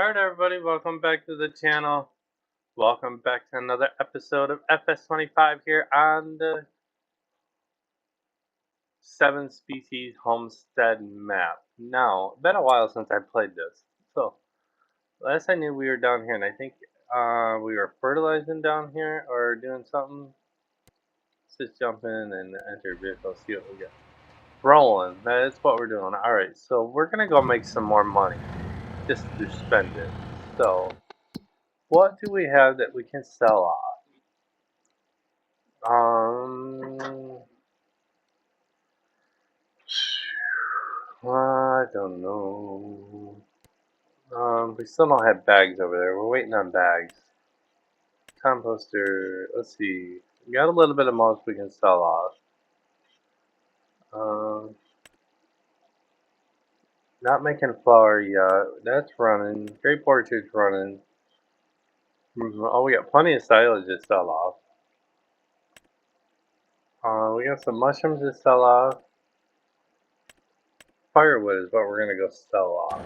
Alright, everybody, welcome back to the channel. Welcome back to another episode of FS25 here on the 7 Species Homestead map. Now, been a while since I played this. So, last I knew we were down here, and I think we were fertilizing down here or doing something. Let's just jump in and enter vehicle, see what we get. Rolling, that's what we're doing. Alright, so we're gonna go make some more money. Just to spend it. So, what do we have that we can sell off? I don't know. We still don't have bags over there. We're waiting on bags. Composter, let's see. We got a little bit of mulch we can sell off. Not making flour yet. That's running. Grape orchard's running. Oh, we got plenty of silage to sell off. We got some mushrooms to sell off. Firewood is what we're gonna go sell off.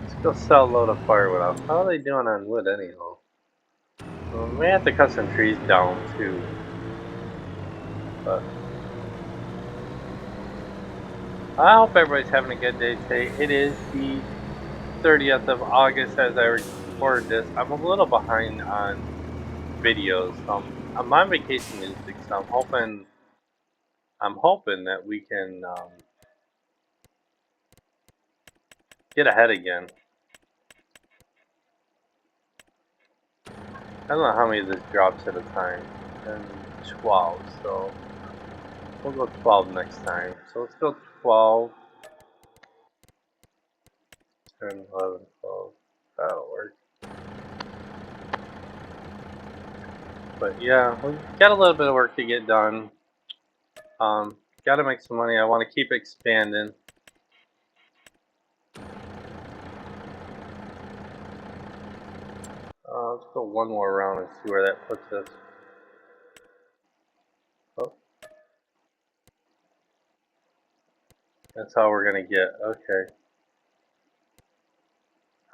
Let's go sell a load of firewood off. How are they doing on wood anyhow? We have to cut some trees down too. But I hope everybody's having a good day today. It is the 30th of August as I record this. I'm a little behind on videos. I'm on vacation this week, so I'm hoping that we can get ahead again. I don't know how many of this drops at a time. And 12, so we'll go 12 next time. So let's go 12, 10, 11, 12. That'll work. But yeah, we got a little bit of work to get done. Got to make some money. I want to keep expanding. Let's go one more round and see where that puts us. Oh. That's all we're going to get. Okay.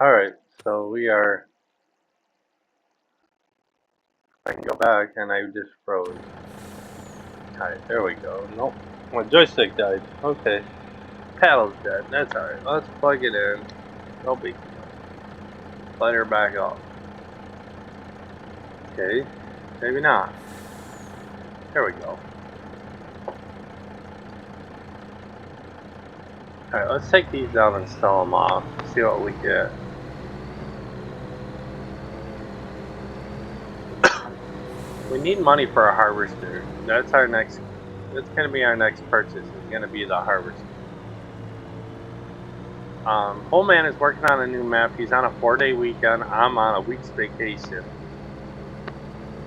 Alright, so we are... I can go back and I just froze. Alright, there we go. Nope. My joystick died. Okay. Paddle's dead. That's alright. Let's plug it in. No big deal. Let her back off. Okay. Maybe not. There we go. Alright, let's take these down and sell them off. See what we get. We need money for a harvester. That's our next. That's going to be our next purchase. It's going to be the harvester. Old man is working on a new map. He's on a 4-day weekend. I'm on a week's vacation.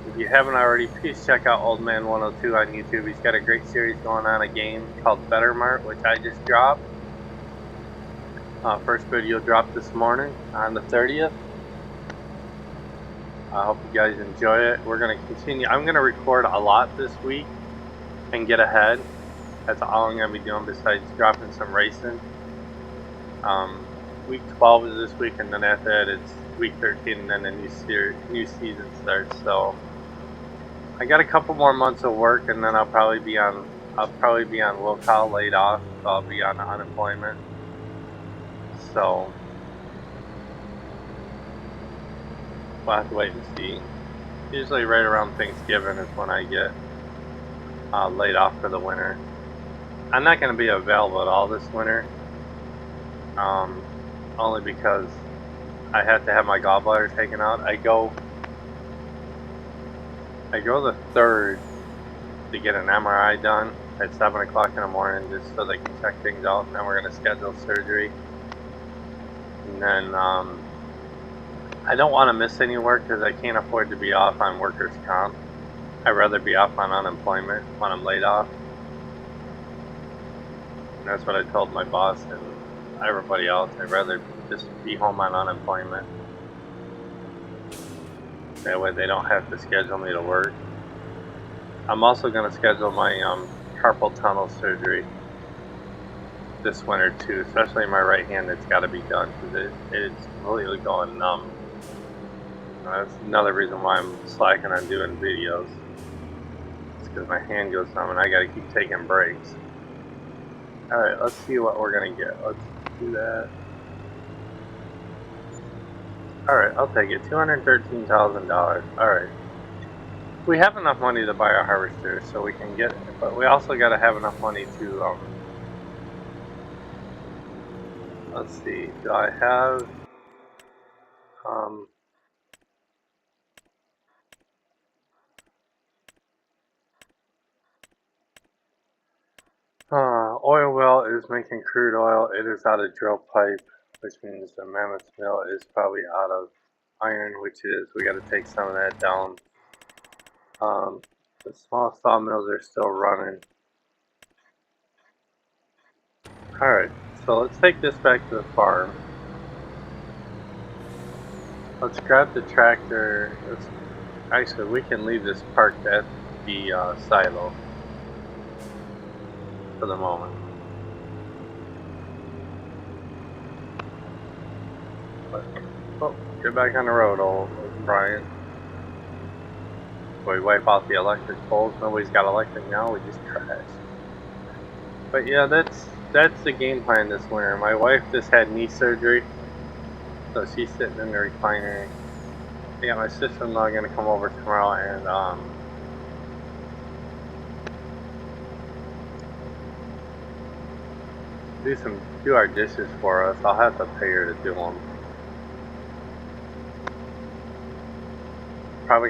If you haven't already, please check out Old Man 102 on YouTube. He's got a great series going on, a game called Better Mart, which I just dropped. First video dropped this morning on the 30th. I hope you guys enjoy it. We're going to continue. I'm going to record a lot this week and get ahead. That's all I'm going to be doing besides dropping some racing. Week 12 is this week, and then after that it's week 13, and then the new season starts. So I got a couple more months of work, and then I'll probably be on will call laid off, so I'll be on unemployment. So we'll have to wait and see. Usually right around Thanksgiving is when I get laid off for the winter. I'm not going to be available at all this winter. Only because I have to have my gallbladder taken out. I go the 3rd to get an MRI done at 7 o'clock in the morning, just so they can check things out, and then we're going to schedule surgery. And then I don't want to miss any work because I can't afford to be off on workers' comp. I'd rather be off on unemployment when I'm laid off. And that's what I told my boss and everybody else. I'd rather just be home on unemployment. That way they don't have to schedule me to work. I'm also going to schedule my carpal tunnel surgery. this winter too, especially my right hand. It's got to be done because it's completely going numb. That's another reason why I'm slacking on doing videos. It's because my hand goes numb and I got to keep taking breaks. All right, let's see what we're gonna get. Let's do that. All right, I'll take it. $213,000. All right. We have enough money to buy a harvester, so we can get it. But we also got to have enough money to let's see. Do I have oil well is making crude oil. It is out of drill pipe, which means the Mammoth mill is probably out of iron, which is we got to take some of that down. The small sawmills are still running. Alright, so let's take this back to the farm. Let's grab the tractor. Actually, we can leave this parked at the silo for the moment. Oh, get back on the road, old Brian. We wipe out the electric poles. Nobody's got electric now. We just trash. But yeah, that's the game plan this winter. My wife just had knee surgery, so she's sitting in the recliner. Yeah, my sister-in-law gonna come over tomorrow and do our dishes for us. I'll have to pay her to do them. I'm probably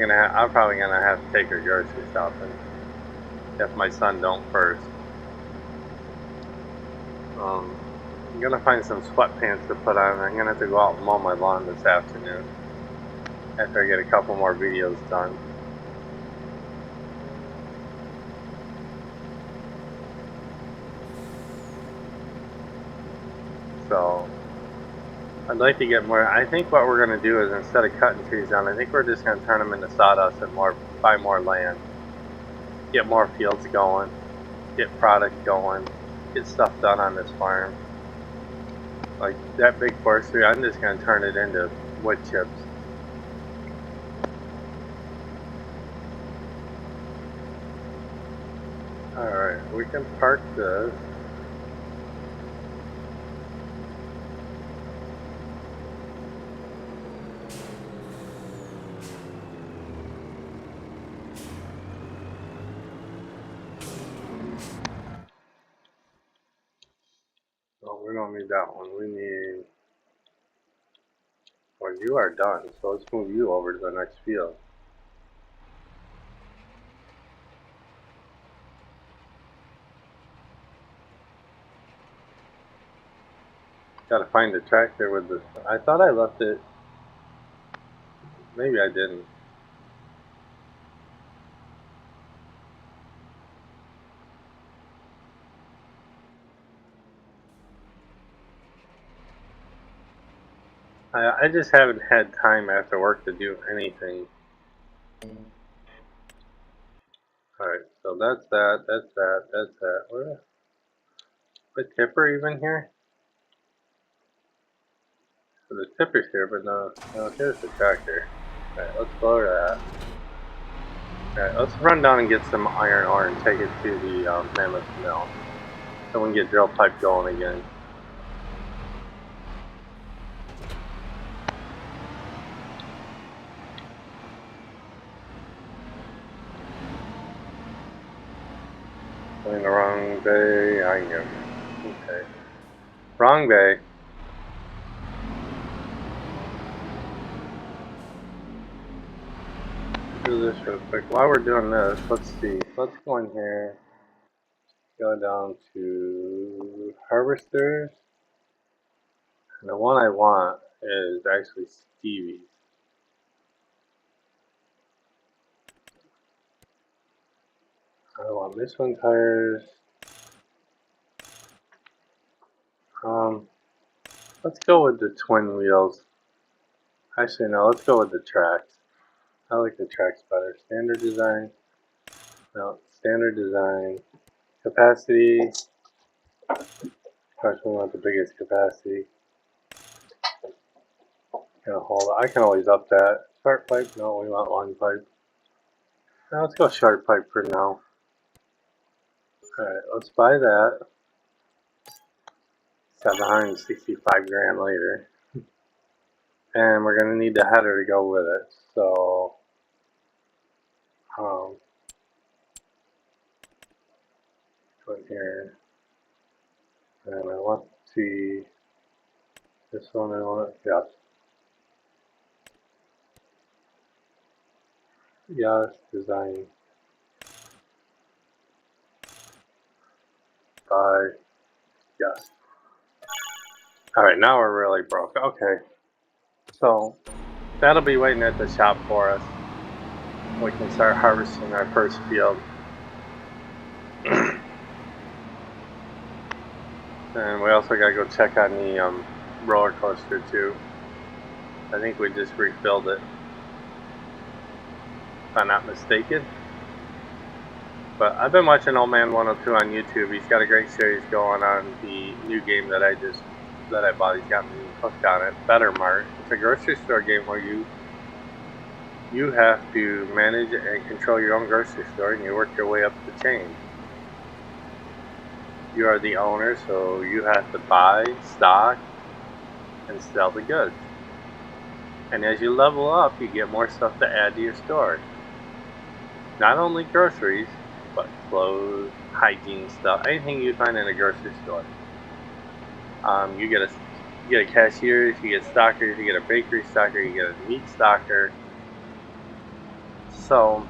gonna have to take her grocery shopping if my son don't first. I'm gonna find some sweatpants to put on. I'm gonna have to go out and mow my lawn this afternoon after I get a couple more videos done. So I'd like to get more. I think what we're gonna do is instead of cutting trees down, I think we're just gonna turn them into sawdust and buy more land, get more fields going, get product going, get stuff done on this farm. Like that big forestry, I'm just gonna turn it into wood chips. Alright, we can park this. Oh, we don't need that one. We need... Well, you are done, so let's move you over to the next field. Gotta find the tractor with this. I thought I left it. Maybe I didn't. I just haven't had time after work to do anything. Alright, so that's that, that's that, that's that. Where the tipper even here? So the tipper's here, but no, here's the tractor. Alright, let's lower that. Alright, let's run down and get some iron ore and take it to the Mammoth mill. So we can get drill pipe going again. In the wrong bay, I am. Okay. Wrong bay. Do this real quick. While we're doing this, let's see. Let's go in here. Go down to harvesters. And the one I want is actually Stevie's. I want Michelin tires. Let's go with the twin wheels. Actually, no, let's go with the tracks. I like the tracks better. Standard design. No, standard design. Capacity. Especially want the biggest capacity. Gonna hold it. I can always up that. Short pipe? No, we want long pipe. Now let's go short pipe for now. Alright, let's buy that. 765 grand later. And we're gonna need the header to go with it. So go in here. And I want to see this one. I want it. Yes. Yes, design. Buy. Yes. Alright, now we're really broke. Okay. So that'll be waiting at the shop for us. We can start harvesting our first field. And we also gotta go check on the roller coaster too. I think we just refilled it, if I'm not mistaken. But I've been watching Old Man 102 on YouTube. He's got a great series going on the new game that I bought. He's got me hooked on it. Better Mart. It's a grocery store game where you have to manage and control your own grocery store, and you work your way up the chain. You are the owner, so you have to buy, stock, and sell the goods. And as you level up, you get more stuff to add to your store. Not only groceries, but clothes, hygiene stuff, anything you find in a grocery store. You get a cashier, you get stockers, you get a bakery stocker, you get a meat stocker. So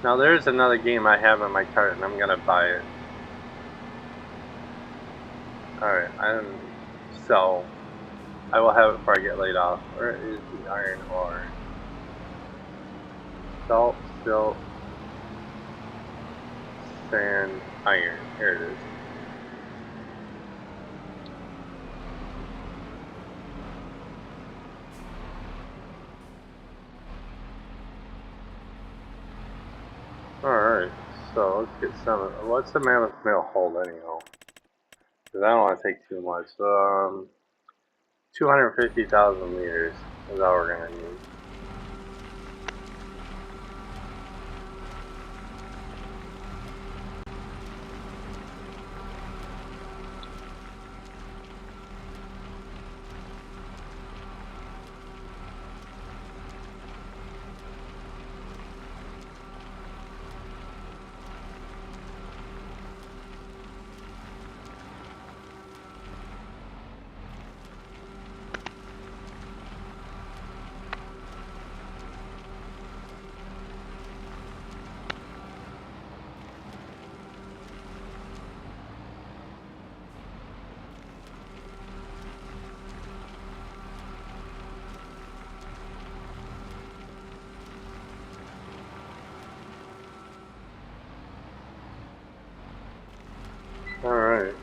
now there's another game I have in my cart, and I'm gonna buy it. Alright, so I will have it before I get laid off. Where is the iron ore? Salt, silt, sand, iron. Here it is. Alright, so let's get some. What's the Mammoth Mill hold anyhow? Because I don't want to take too much. 250,000 liters is all we're going to need. Alright.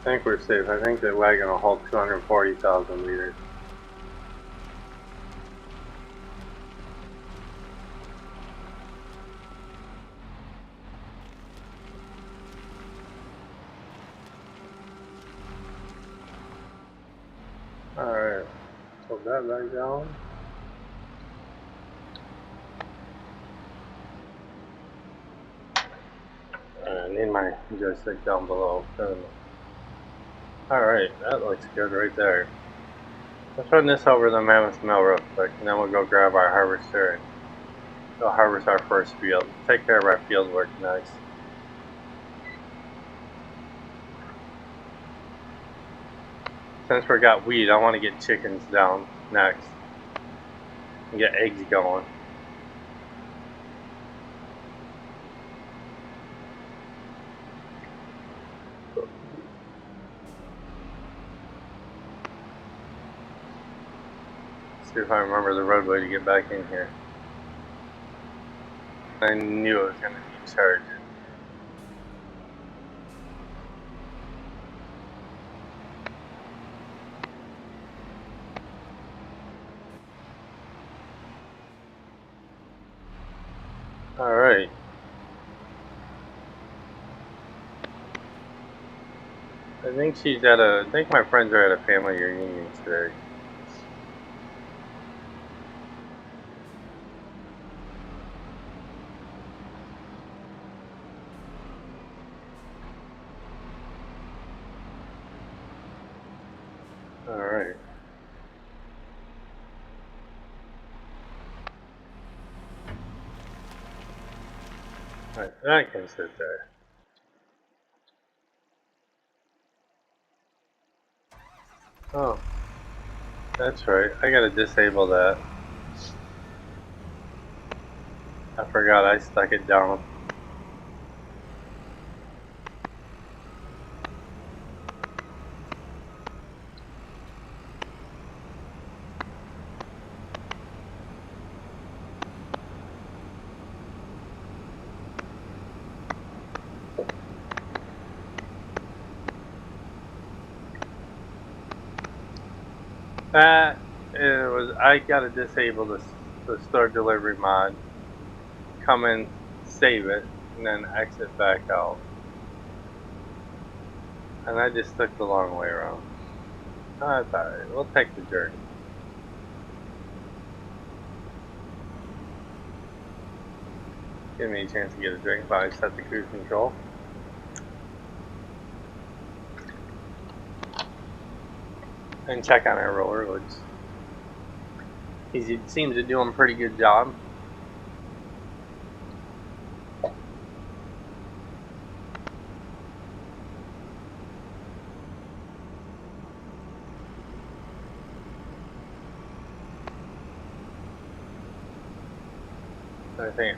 I think we're safe. I think the wagon will hold 240,000 liters. Alright. Put that back down. I need my joystick down below. Alright, that looks good right there. Let's run this over the Mammoth Mill real quick, and then we'll go grab our harvester and go harvest our first field. Take care of our field work next. Since we got wheat, I want to get chickens down next and get eggs going. See if I remember the roadway to get back in here. I knew it was going to need charging. think she's at a. I think my friends are at a family reunion today. All right. All right, I can sit there. Oh, that's right. I gotta disable that. I forgot I stuck it down. That it was. I gotta disable the store delivery mod. Come in, save it, and then exit back out. And I just took the long way around. That's alright. We'll take the journey. Give me a chance to get a drink while I set the cruise control. And check on our roller, which he seems to do a pretty good job.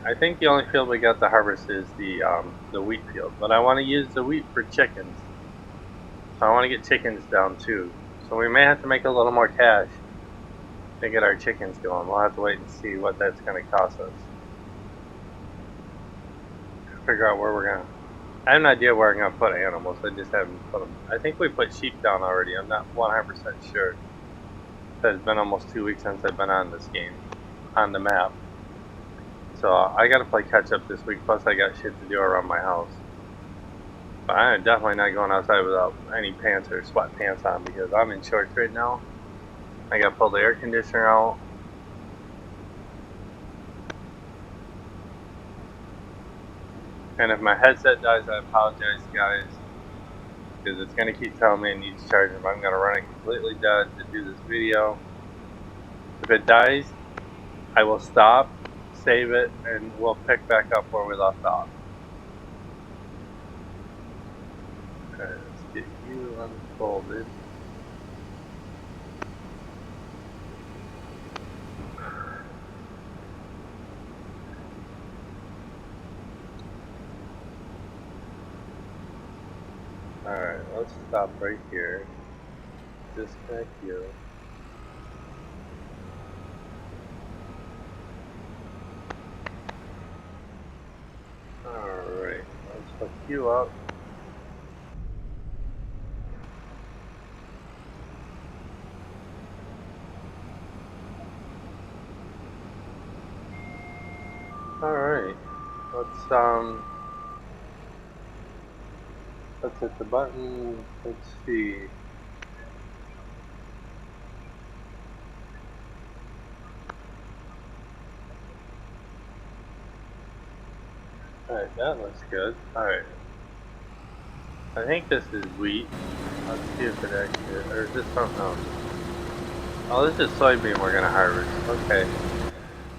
I think the only field we got to harvest is the wheat field, but I want to use the wheat for chickens. So I want to get chickens down too. So we may have to make a little more cash to get our chickens going. We'll have to wait and see what that's going to cost us. Figure out where we're going to. I have no idea where I'm going to put animals. I just haven't put them. I think we put sheep down already. I'm not 100% sure. It's been almost 2 weeks since I've been on this game, on the map. So I gotta play catch up this week, plus I got shit to do around my house. But I am definitely not going outside without any pants or sweatpants on because I'm in shorts right now. I gotta pull the air conditioner out. And if my headset dies, I apologize, guys. Because it's gonna keep telling me it needs charging. I'm gonna run it completely dead to do this video. If it dies, I will stop, save it, and we'll pick back up where we left off. Okay, let's get you unfolded. Alright, let's stop right here. Disconnect you. Alright, let's hook you up. Alright, let's hit the button. Let's see. Alright, that looks good. Alright. I think this is wheat. Let's see if it actually, or is this something else? Oh, this is soybean we're gonna harvest. Okay.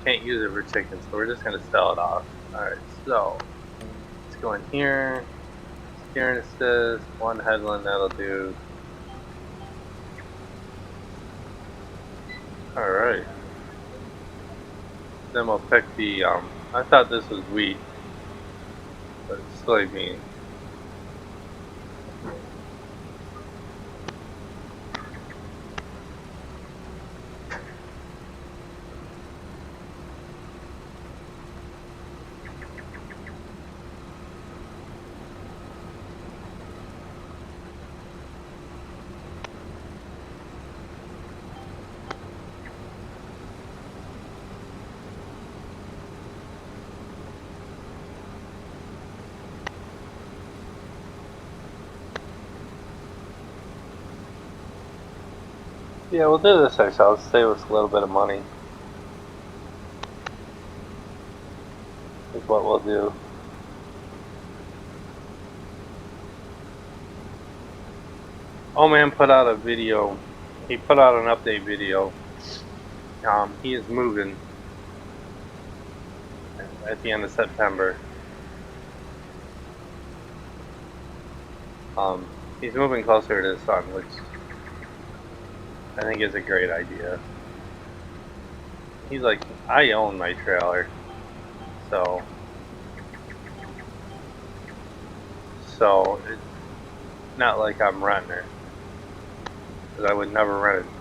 Can't use it for chicken, so we're just gonna sell it off. Alright, so let's go in here. Steering assist, one headland, that'll do. Alright. Then we'll pick the, I thought this was wheat, but it's soybean. Yeah, we'll do this ourselves. Save us a little bit of money. Is what we'll do. Oh man put out a video. He put out an update video. He is moving at the end of September. He's moving closer to the sun, which I think is a great idea. He's like, I own my trailer, so it's not like I'm renting it, because I would never rent it.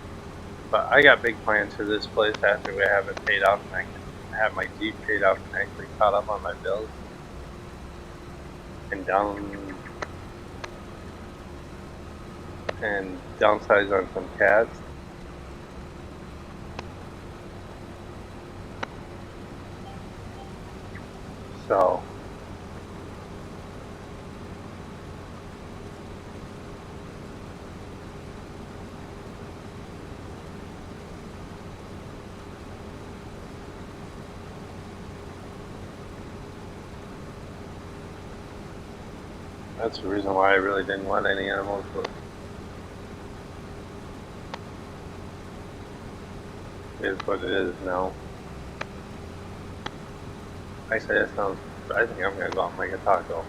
But I got big plans for this place after we have it paid off and I can have my Jeep paid off and actually caught up on my bills and downsize on some cats. So that's the reason why I really didn't want any animals. But it is what it is now. Actually, that sounds. I think I'm gonna go out and make a taco.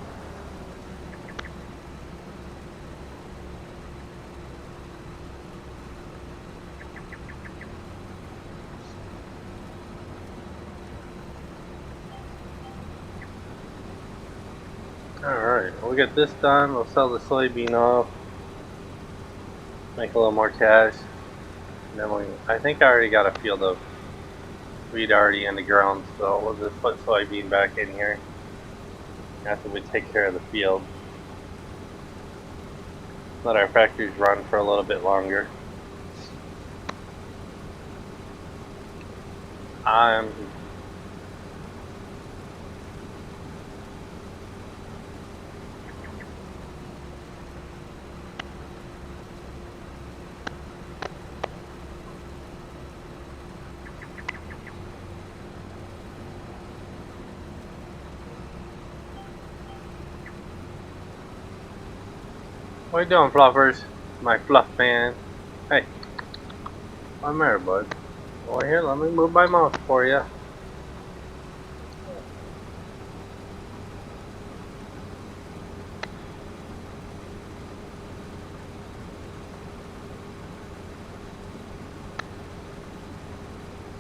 Alright, we'll get this done. We'll sell the soybean off, make a little more cash. And then I think I already got a field of wheat already in the ground, so we'll just put soybean back in here after we take care of the field. Let our factories run for a little bit longer. What you doing, Fluffers? My fluff man. Hey, I'm there, bud. Over here, let me move my mouse for you.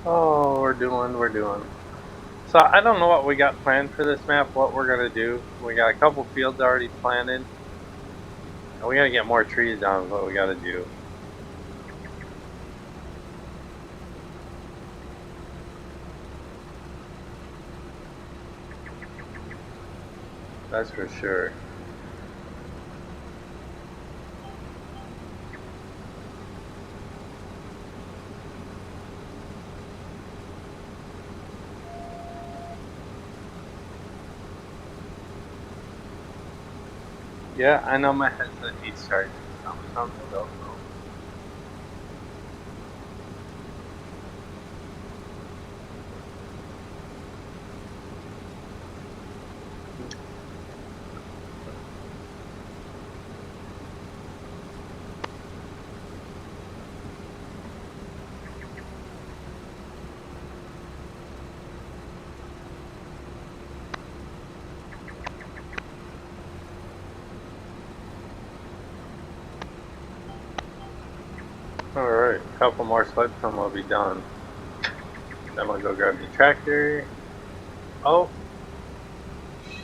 Oh, we're doing. So I don't know what we got planned for this map, what we're gonna do. We got a couple fields already planted. And we gotta get more trees down is what we gotta do. That's for sure. Yeah, I know my headset needs charging. Something else. Alright, a couple more swipes and we'll be done. Then we'll go grab the tractor. Oh,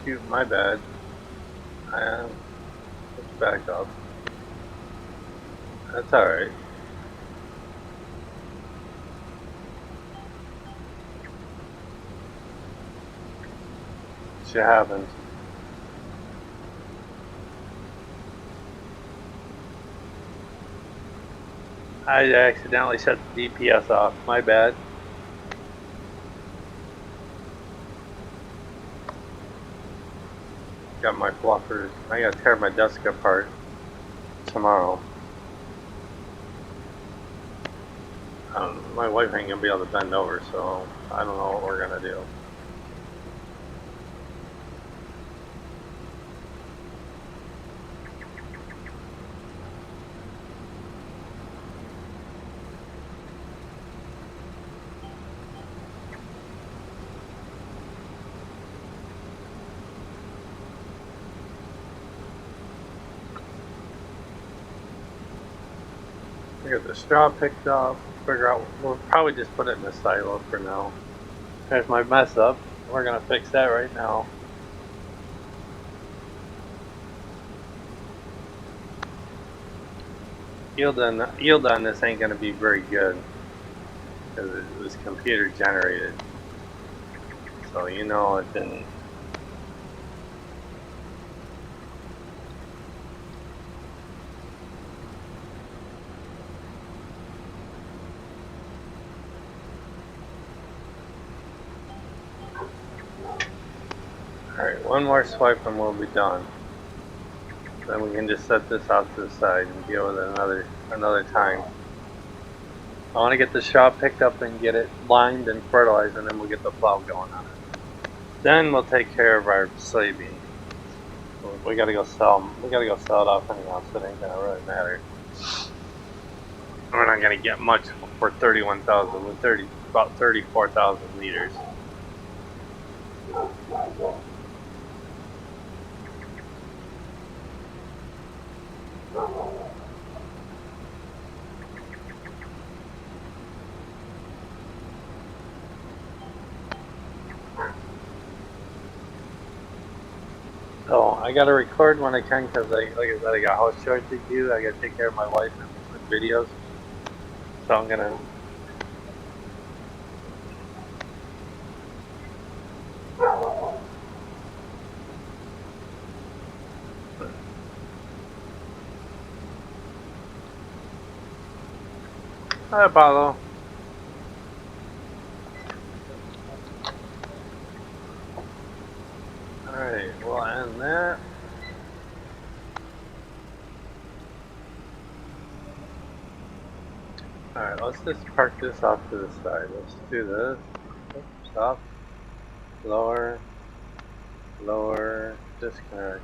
shoot, my bad. Let's back up. That's alright. Shit happens. I accidentally shut the DPS off. My bad. Got my fluffers. I gotta tear my desk apart tomorrow. My wife ain't gonna be able to bend over, so I don't know what we're gonna do. We got the straw picked up. Figure out. We'll probably just put it in the silo for now. There's my mess up. We're gonna fix that right now. Yield on this ain't gonna be very good because it was computer generated. So you know it didn't. Alright, one more swipe and we'll be done. Then we can just set this out to the side and deal with it another time. I want to get the straw picked up and get it lined and fertilized, and then we'll get the plow going on it. Then we'll take care of our soybean. We gotta go sell them. We gotta go sell it off anyhow, so it ain't gonna really matter. We're not gonna get much for 31,000 with about 34,000 liters. So I gotta record when I can because like I said, I got house chores to do. I gotta take care of my wife and videos. So I'm gonna. Hi, Apollo. Alright, we'll end that. Alright, let's just park this off to the side. Let's do this. Stop. Lower. Lower. Disconnect.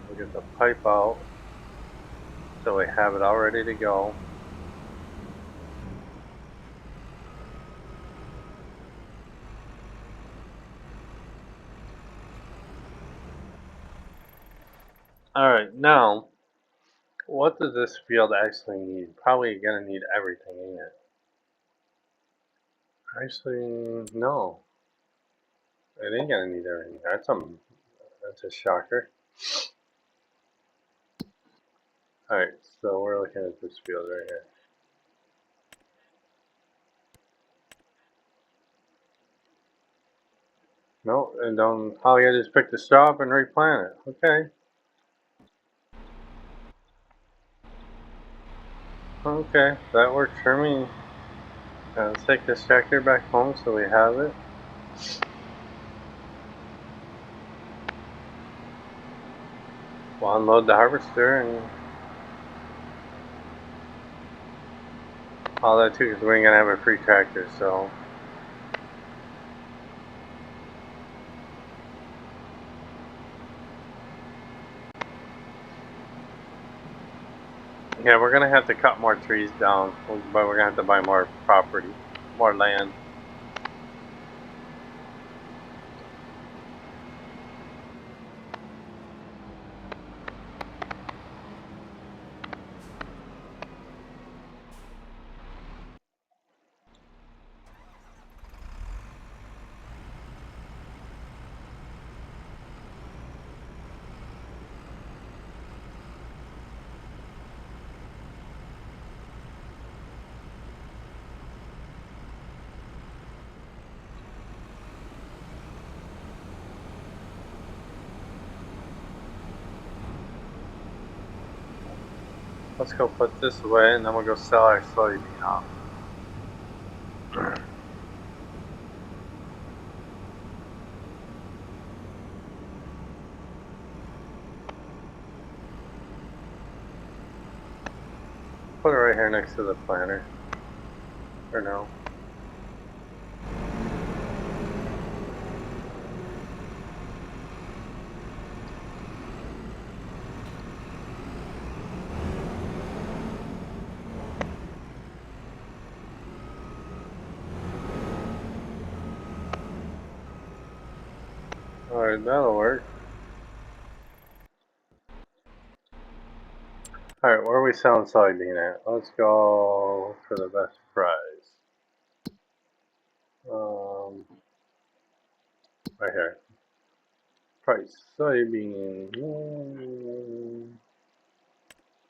We'll get the pipe out. So we have it all ready to go. Alright, now, what does this field actually need? Probably gonna need everything in it. Actually, no. It ain't gonna need everything. That's a shocker. Alright, so we're looking at this field right here. No, and don't, all you gotta do is pick the straw up and replant it. Okay. Okay, that works for me. Let's take this tractor back home so we have it. We'll unload the harvester and all that too, because we ain't gonna have a free tractor, so. Yeah, we're gonna have to cut more trees down, but we're gonna have to buy more property, more land. Let's go put this away and then we'll go sell our soybean off. Put it right here next to the planter. for now. Alright, that'll work. Alright, where are we selling soybean at? Let's go for the best price. Right here. Price soybean.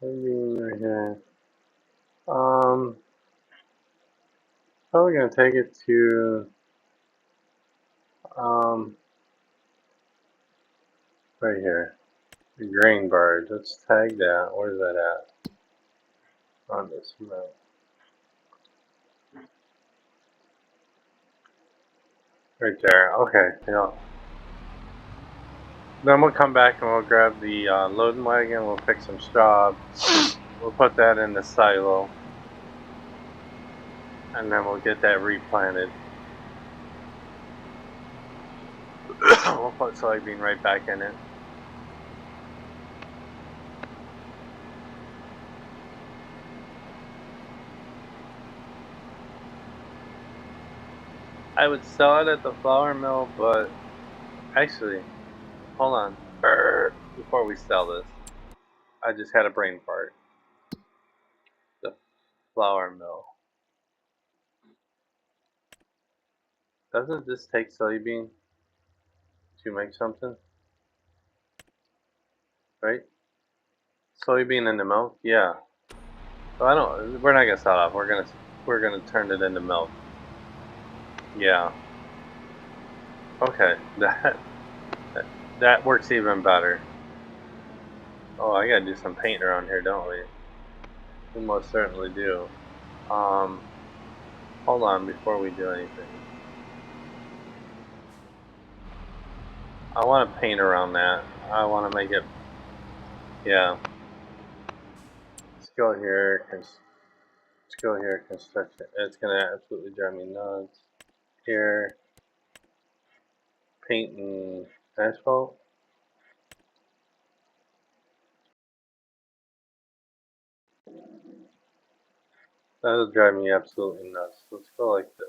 Soybean right here. Probably gonna take it to right here. The grain barge. Let's tag that. Where's that at? On this map. Right there. Okay. Yeah. Then we'll come back and we'll grab the loading wagon. We'll pick some straw. We'll put that in the silo. And then we'll get that replanted. We'll put soybean right back in it. I would sell it at the flour mill, but actually, hold on. Before we sell this, I just had a brain fart. The flour mill. Doesn't this take soybean to make something? Right? Soybean in the milk? Yeah. So we're not gonna sell it off. We're gonna turn it into milk. Yeah. Okay. That works even better. Oh, I gotta do some paint around here, don't we? We most certainly do. Hold on before we do anything. I want to paint around that. I want to make it, yeah. Let's go here, construction. It's gonna absolutely drive me nuts. Here, paint and asphalt. That'll drive me absolutely nuts. Let's go like this.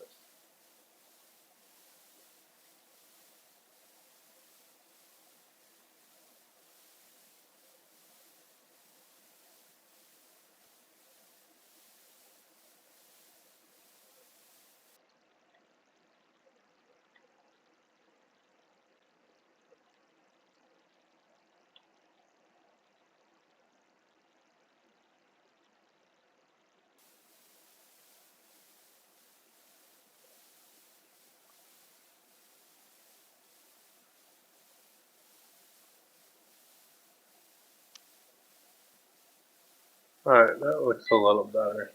Alright, that looks a little better.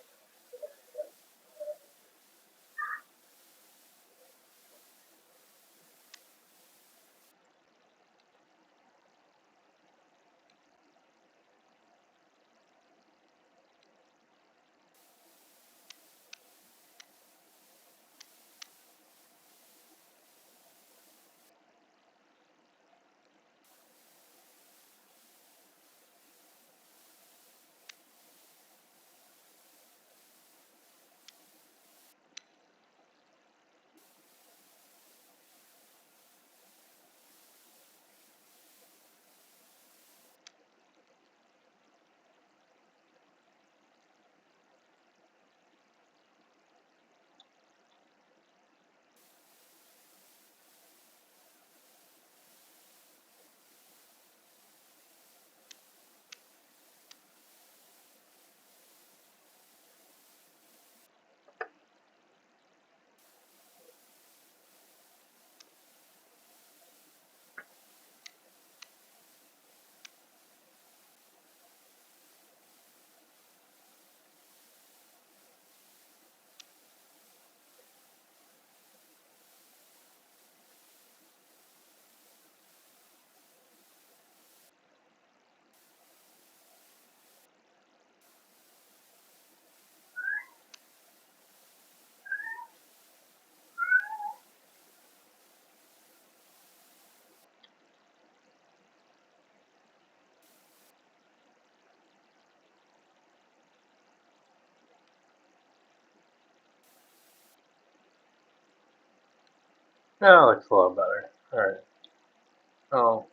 That looks a little better. Alright. Oh.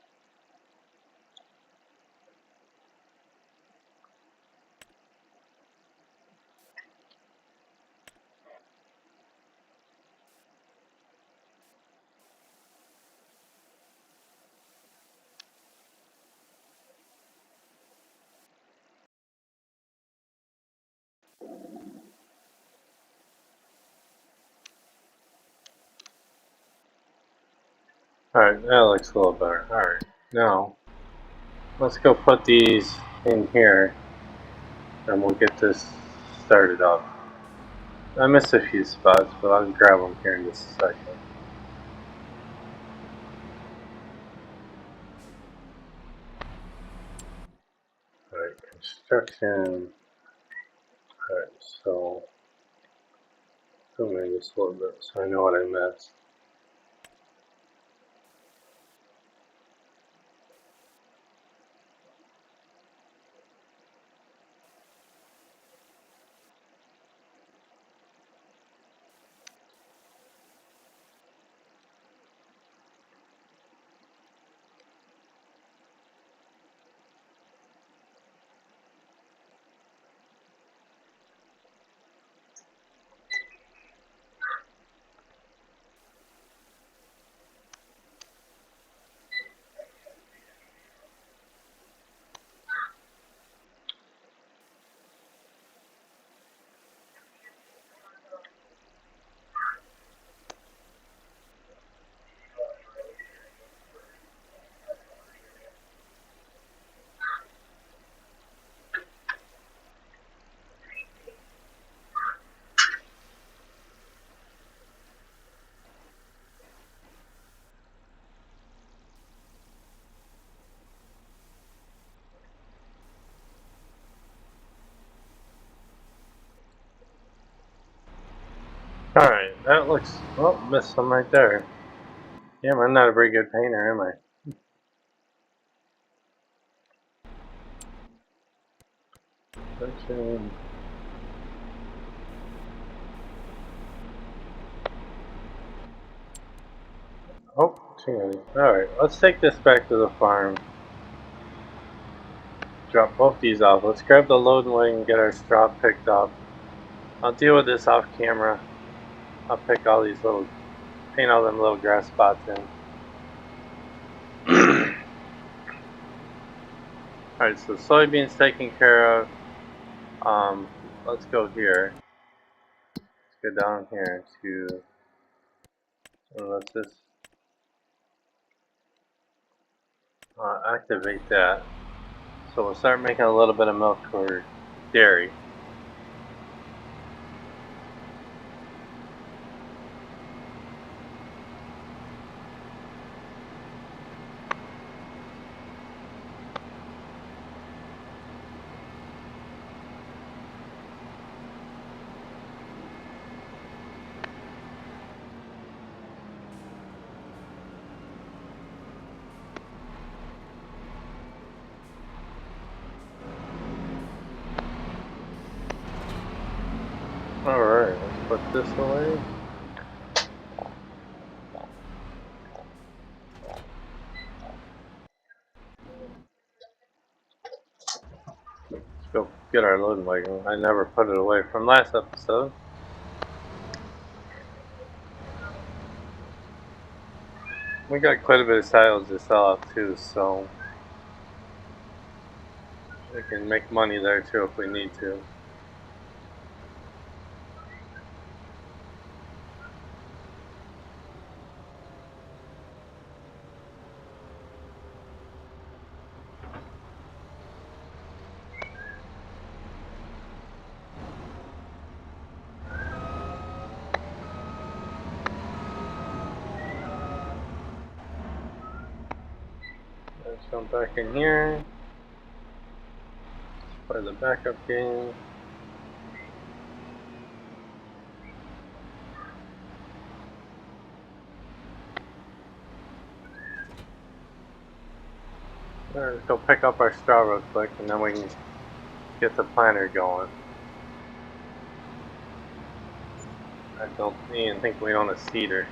Alright, that looks a little better. Alright. Now, let's go put these in here and we'll get this started up. I missed a few spots, but I'll grab them here in just a second. Alright, construction. Alright, so zoom in just a little bit so I know what I missed. Alright, that looks, oh, missed some right there. Damn, I'm not a very good painter, am I? Section. Oh, too many. Alright, let's take this back to the farm. Drop both these off. Let's grab the loading wagon and get our straw picked up. I'll deal with this off camera. I'll pick all these little, paint all them little grass spots in. Alright, so soybeans taken care of. Let's go here. Let's go down here to, and let's just activate that. So we'll start making a little bit of milk for dairy. Alright, let's put this away. Let's go get our loading wagon. I never put it away from last episode. We got quite a bit of silos to sell off too, so we can make money there too if we need to. Let's jump back in here. Let's play the backup game. Let's go pick up our straw real quick and then we can get the planter going. I don't even think we own a seeder.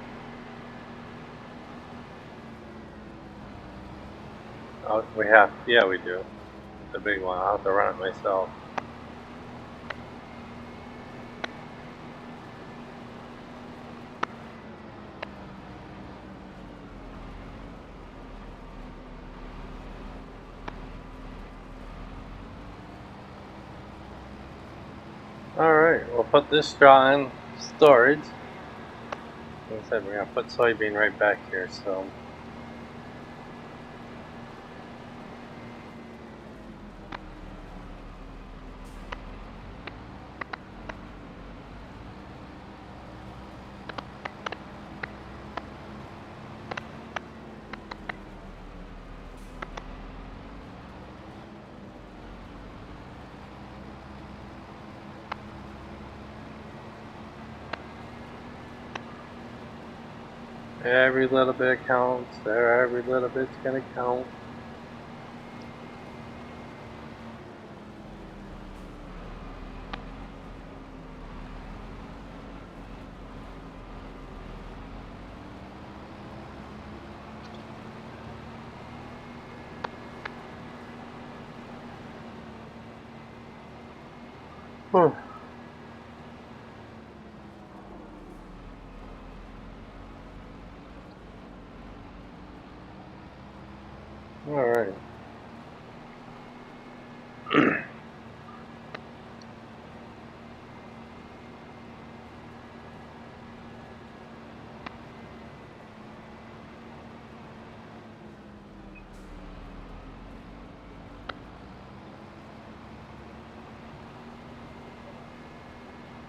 Oh, we have. Yeah, we do. The big one. I'll have to run it myself. Alright, we'll put this straw in storage. Like I said, we're going to put soybean right back here, so. Every little bit counts. Every little bit's going to count. Alright.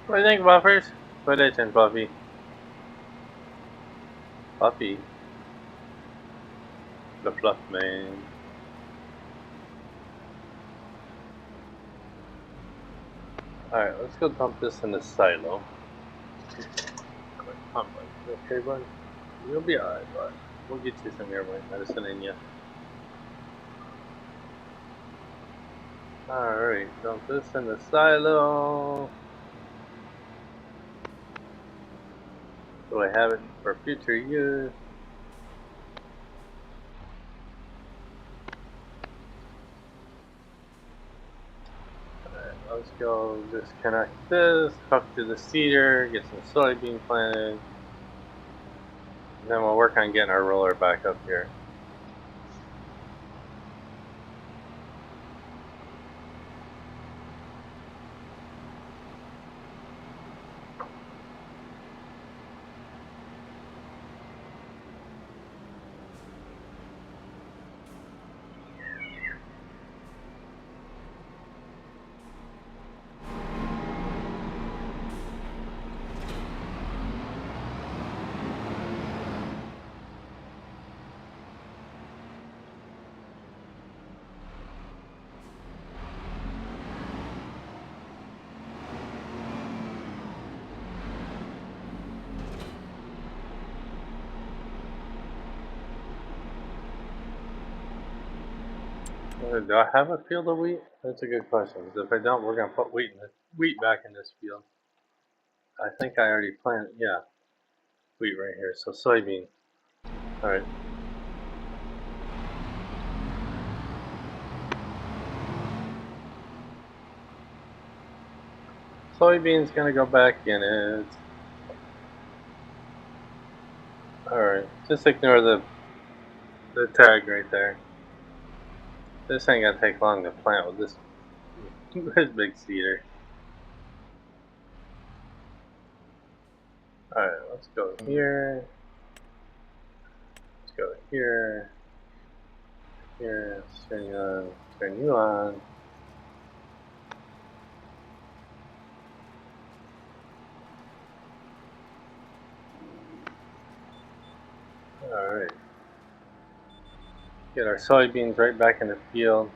What do you think, Buffers? Put it in, Buffy. Buffy. The Fluff Man. Alright, let's go dump this in the silo. Come on, okay, bud? You'll be alright, bud. We'll get you some airway medicine in you. Alright, dump this in the silo. So I have it for future use. Alright, let's go disconnect this, hook to the seeder, get some soybean planted. And then we'll work on getting our roller back up here. Do I have a field of wheat? That's a good question. Because if I don't, we're gonna put wheat back in this field. I think I already planted. Yeah, wheat right here. So soybean. All right. Soybean's gonna go back in it. All right. Just ignore the tag right there. This ain't gonna take long to plant with this big seeder. All right. Let's go here. Let's go here. Here. Let's turn you on. Turn you on. All right. Get our soybeans right back in the field.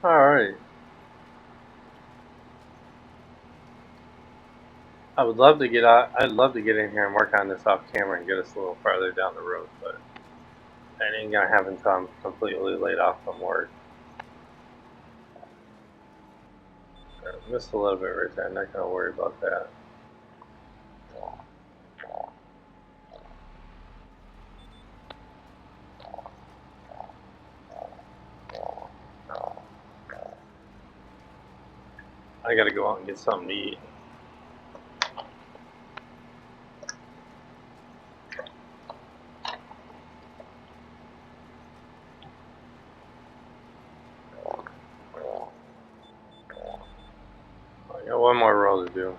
Alright. I would love to get out. I'd love to get in here and work on this off camera and get us a little farther down the road, but that ain't gonna happen until I'm completely laid off from work. I missed a little bit right there. I'm not gonna worry about that. I gotta go out and get something to eat. I got one more roll to do.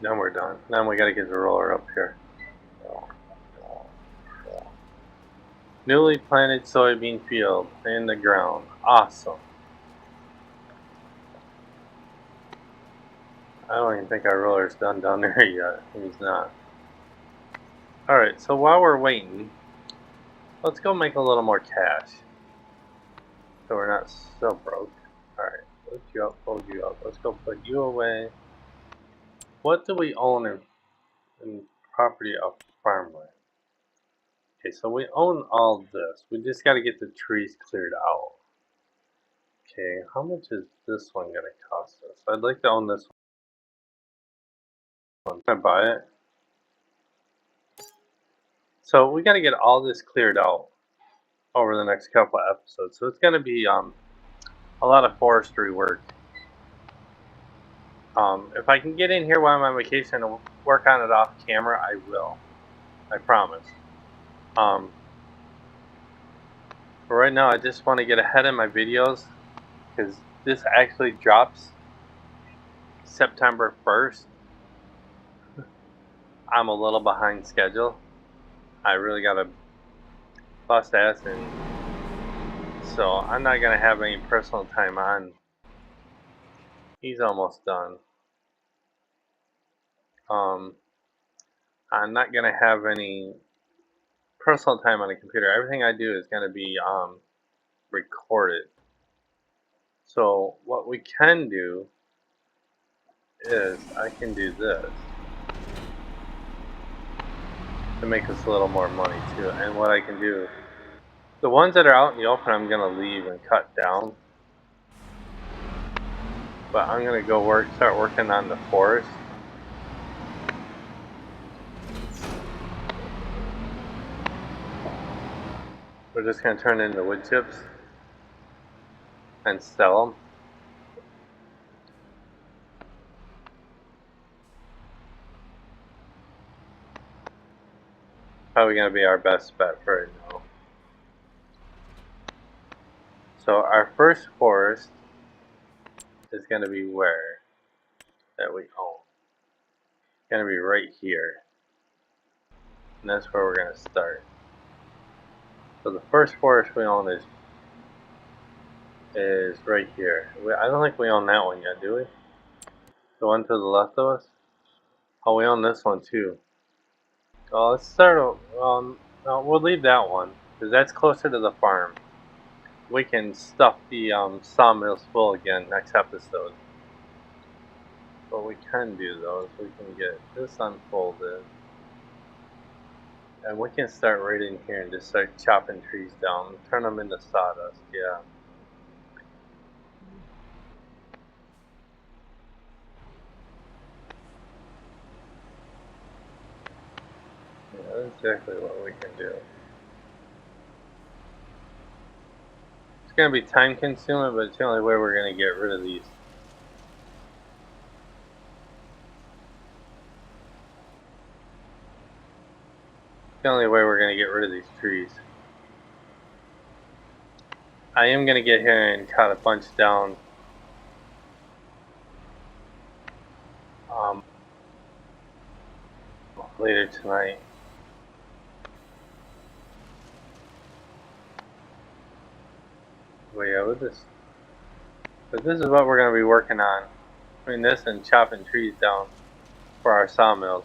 Then we're done. Then we gotta get the roller up here. Newly planted soybean field in the ground. Awesome. I don't even think our roller's done down there yet. He's not. Alright, so while we're waiting, let's go make a little more cash. So we're not so broke. Alright, lift you up, hold you up. Let's go put you away. What do we own in property of farmland? Okay, so we own all this. We just gotta get the trees cleared out. Okay, how much is this one gonna cost us? I'd like to own this one. Can I buy it? So we gotta get all this cleared out over the next couple of episodes. So it's gonna be a lot of forestry work. If I can get in here while I'm on vacation and work on it off camera, I will. I promise. But right now, I just want to get ahead of my videos because this actually drops September 1st. I'm a little behind schedule. I really got to bust ass, and so I'm not going to have any personal time on. He's almost done. I'm not going to have any personal time on the computer. Everything I do is going to be recorded. So what we can do is I can do this to make us a little more money too. And what I can do, the ones that are out in the open, I'm gonna leave and cut down. But I'm gonna go start working on the forest. We're just gonna turn into wood chips and sell them. Probably gonna be our best bet for right now. So our first forest is gonna be where that we own. It's gonna be right here, and that's where we're gonna start. So the first forest we own is right here. I don't think we own that one yet, do we? The one to the left of us? Oh, we own this one too. Let's start. No, we'll leave that one because that's closer to the farm. We can stuff the sawmills full again next episode. What we can do though is we can get this unfolded, and we can start right in here and just start chopping trees down, turn them into sawdust. Yeah. Yeah, that's exactly what we can do. It's gonna be time consuming, but it's the only way we're gonna get rid of these. It's the only way we're gonna get rid of these trees. I am gonna get here and cut a bunch down. Later tonight. But yeah, but this is what we're gonna be working on. Between this and chopping trees down for our sawmills.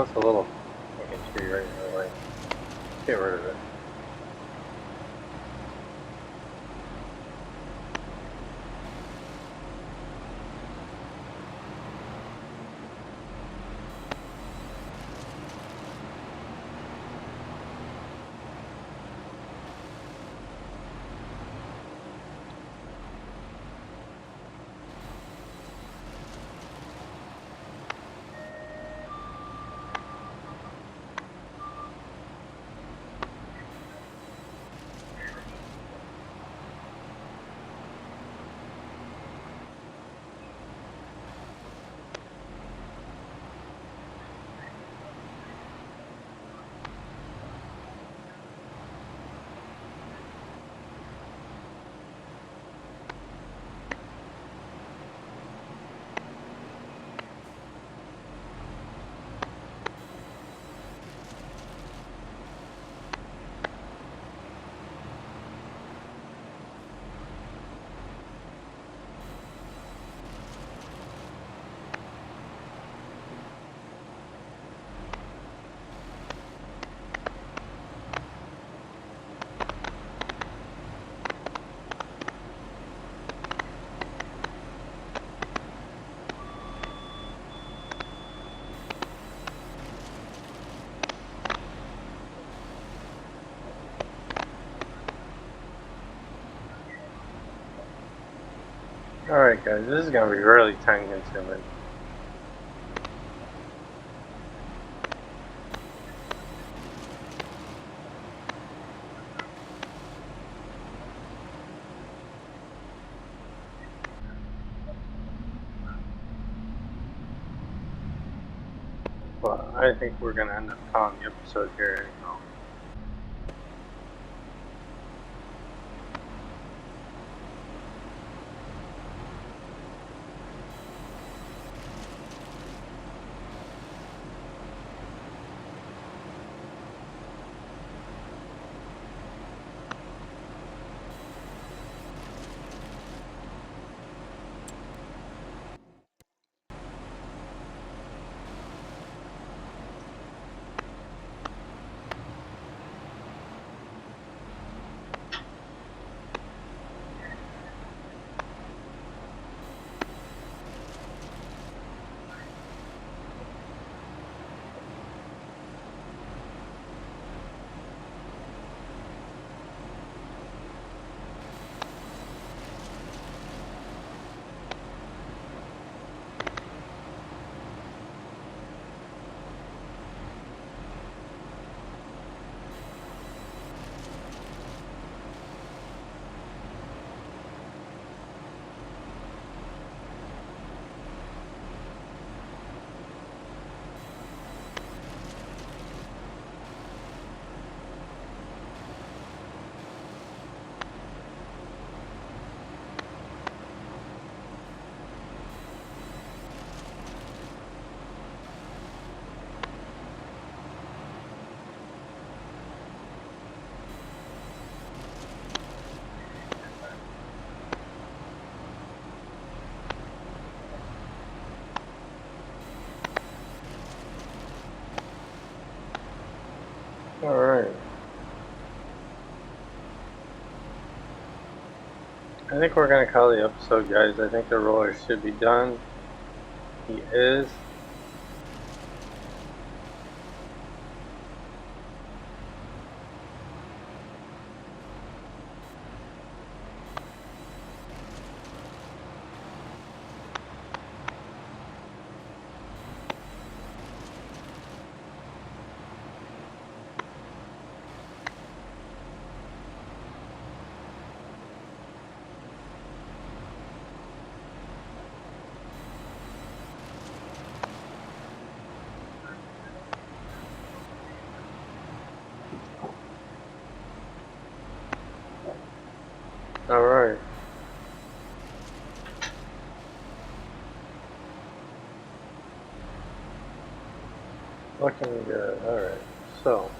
What's a little fucking tree right in the way? Get rid of it. Alright guys, this is gonna be really time consuming. But I think we're gonna end up calling the episode here anyhow. Alright. I think we're gonna call the episode, guys. I think the roller should be done. He is. Alright. Looking good. Alright. So.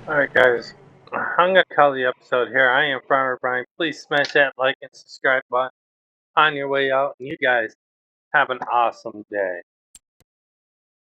Alright, guys. I'm going to call the episode here. I am Farmer Brian. Please smash that like and subscribe button on your way out. And you guys have an awesome day.